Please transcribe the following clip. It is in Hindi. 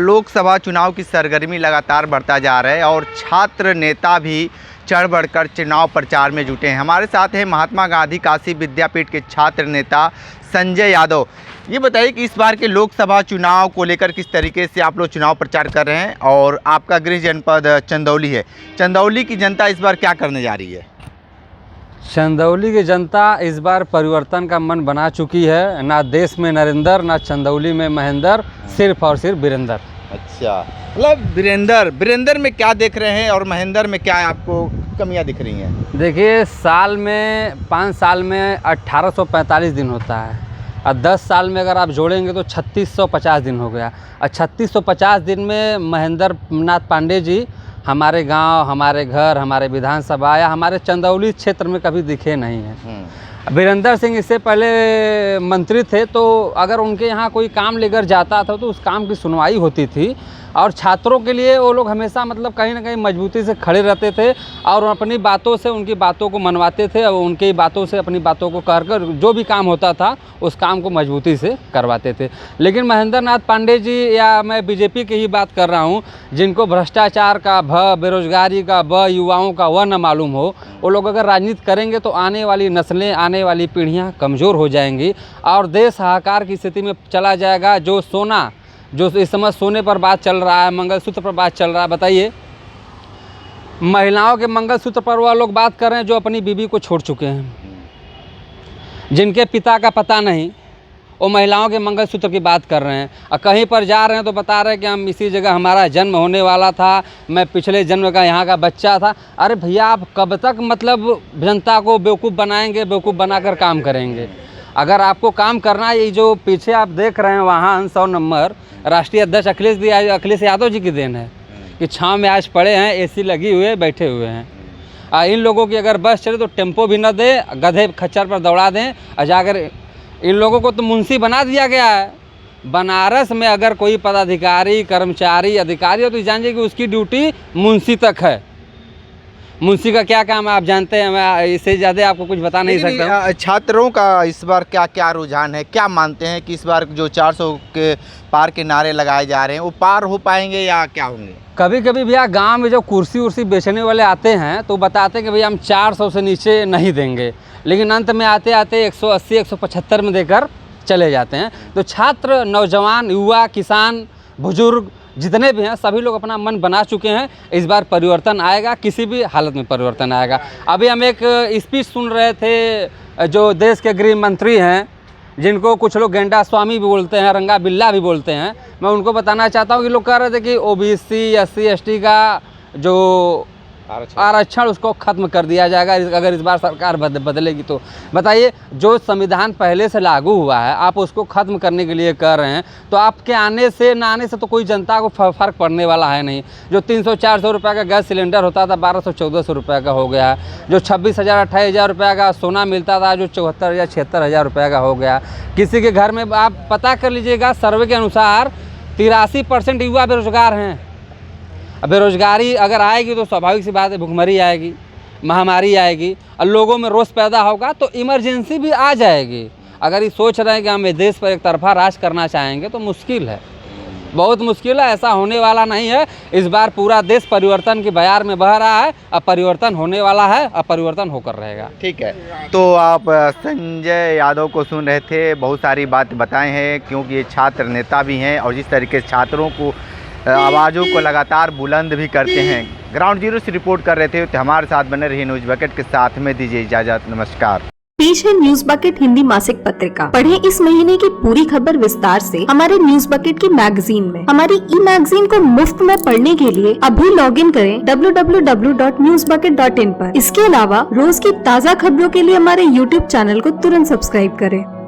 लोकसभा चुनाव की सरगर्मी लगातार बढ़ता जा रहा है और छात्र नेता भी चढ़ बढ़कर चुनाव प्रचार में जुटे हैं। हमारे साथ हैं महात्मा गांधी काशी विद्यापीठ के छात्र नेता संजय यादव। ये बताइए कि इस बार के लोकसभा चुनाव को लेकर किस तरीके से आप लोग चुनाव प्रचार कर रहे हैं और आपका गृह जनपद चंदौली है। चंदौली की जनता इस बार क्या करने जा रही है? चंदौली की जनता इस बार परिवर्तन का मन बना चुकी है। ना देश में नरेंद्र, ना चंदौली में महेंद्र, सिर्फ और सिर्फ वीरेंद्र। अच्छा, मतलब वीरेंद्र में क्या देख रहे हैं और महेंद्र में क्या आपको कमियां दिख रही हैं? देखिए, साल में 5 साल में 1845 दिन होता है और 10 साल में अगर आप जोड़ेंगे तो 3650 दिन हो गया। और 3650 दिन में महेंद्र नाथ पांडे जी हमारे गांव, हमारे घर, हमारे विधानसभा या हमारे चंदौली क्षेत्र में कभी दिखे नहीं हैं। वीरेंद्र सिंह इससे पहले मंत्री थे, तो अगर उनके यहाँ कोई काम लेकर जाता था तो उस काम की सुनवाई होती थी और छात्रों के लिए वो लोग हमेशा मतलब कहीं ना कहीं मजबूती से खड़े रहते थे और अपनी बातों से उनकी बातों को मनवाते थे और उनकी बातों से अपनी बातों को कर जो भी काम होता था उस काम को मजबूती से करवाते थे। लेकिन महेंद्र नाथ पांडे जी, या मैं बीजेपी की ही बात कर रहा हूँ, जिनको भ्रष्टाचार का भ, बेरोजगारी का ब, युवाओं का व न मालूम हो, वो लोग अगर राजनीति करेंगे तो आने वाली नस्लें, आने वाली पीढ़ियाँ कमज़ोर हो जाएंगी और देश हाहाकार की स्थिति में चला जाएगा। जो इस समय सोने पर बात चल रहा है, मंगलसूत्र पर बात चल रहा है, बताइए महिलाओं के मंगलसूत्र पर वह लोग बात कर रहे हैं जो अपनी बीवी को छोड़ चुके हैं, जिनके पिता का पता नहीं, वो महिलाओं के मंगलसूत्र की बात कर रहे हैं। और कहीं पर जा रहे हैं तो बता रहे हैं कि हम इसी जगह हमारा जन्म होने वाला था, मैं पिछले जन्म का यहाँ का बच्चा था। अरे भैया, आप कब तक मतलब जनता को बेवकूफ़ बनाएंगे, बेवकूफ़ बनाकर काम करेंगे? अगर आपको काम करना है, ये जो पीछे आप देख रहे हैं वाहन 100 नंबर, राष्ट्रीय अध्यक्ष अखिलेश यादव जी की देन है कि छाँव में आज पड़े हैं, एसी लगी हुए बैठे हुए हैं। इन लोगों की अगर बस चले तो टेम्पो भी न दे, गधे खच्चर पर दौड़ा दें और जाकर इन लोगों को तो मुंशी बना दिया गया है। बनारस में अगर कोई पदाधिकारी, कर्मचारी, अधिकारी हो तो जानिए कि उसकी ड्यूटी मुंशी तक है। मुंशी का क्या काम है आप जानते हैं, मैं इससे ज़्यादा आपको कुछ बता नहीं सकता। छात्रों का इस बार क्या रुझान है? क्या मानते हैं कि इस बार जो 400 के पार के नारे लगाए जा रहे हैं वो पार हो पाएंगे या क्या होंगे? कभी कभी भैया गांव में जो कुर्सी बेचने वाले आते हैं तो बताते हैं कि भैया हम 400 से नीचे नहीं देंगे, लेकिन अंत में आते आते 180, 175 में देकर चले जाते हैं। तो छात्र, नौजवान, युवा, किसान, बुजुर्ग जितने भी हैं सभी लोग अपना मन बना चुके हैं। इस बार परिवर्तन आएगा, किसी भी हालत में परिवर्तन आएगा। अभी हम एक स्पीच सुन रहे थे जो देश के गृह मंत्री हैं, जिनको कुछ लोग गेंडा स्वामी भी बोलते हैं, रंगा बिल्ला भी बोलते हैं। मैं उनको बताना चाहता हूँ कि लोग कह रहे थे कि ओबीसी, SC, ST का जो आरक्षण उसको खत्म कर दिया जाएगा अगर इस बार सरकार बदलेगी तो। बताइए, जो संविधान पहले से लागू हुआ है आप उसको खत्म करने के लिए कर रहे हैं, तो आपके आने से ना आने से तो कोई जनता को फ़र्क पड़ने वाला है नहीं। जो 300-400 रुपये का गैस सिलेंडर होता था 1200-1400 रुपये का हो गया। जो 26,000-28,000 रुपये का सोना मिलता था जो 74,000-76,000 रुपये का हो गया। किसी के घर में आप पता कर लीजिएगा, सर्वे के अनुसार 83% युवा बेरोजगार हैं। बेरोजगारी अगर आएगी तो स्वाभाविक सी बात है भुखमरी आएगी, महामारी आएगी और लोगों में रोष पैदा होगा तो इमरजेंसी भी आ जाएगी। अगर ये सोच रहे हैं कि हम देश पर एक तरफा राज करना चाहेंगे तो मुश्किल है, बहुत मुश्किल है। ऐसा होने वाला नहीं है। इस बार पूरा देश परिवर्तन की बयार में बह रहा है, अब परिवर्तन होने वाला है, अब परिवर्तन होकर रहेगा। ठीक है, तो आप संजय यादव को सुन रहे थे, बहुत सारी बात बताए हैं क्योंकि ये छात्र नेता भी हैं और जिस तरीके से छात्रों को आवाज़ों को लगातार बुलंद भी करते हैं। ग्राउंड जीरो से रिपोर्ट कर रहे थे, तो हमारे साथ बने रहिए न्यूज बकेट के साथ में। दीजिए इजाजत, नमस्कार। पेश है न्यूज बकेट हिंदी मासिक पत्रिका। पढ़ें इस महीने की पूरी खबर विस्तार से हमारे न्यूज बकेट की मैगजीन में। हमारी ई-मैगजीन को मुफ्त में पढ़ने के लिए अभी लॉगिन करें www.newsbucket.in पर। इसके अलावा रोज की ताज़ा खबरों के लिए हमारे YouTube चैनल को तुरंत सब्सक्राइब करें।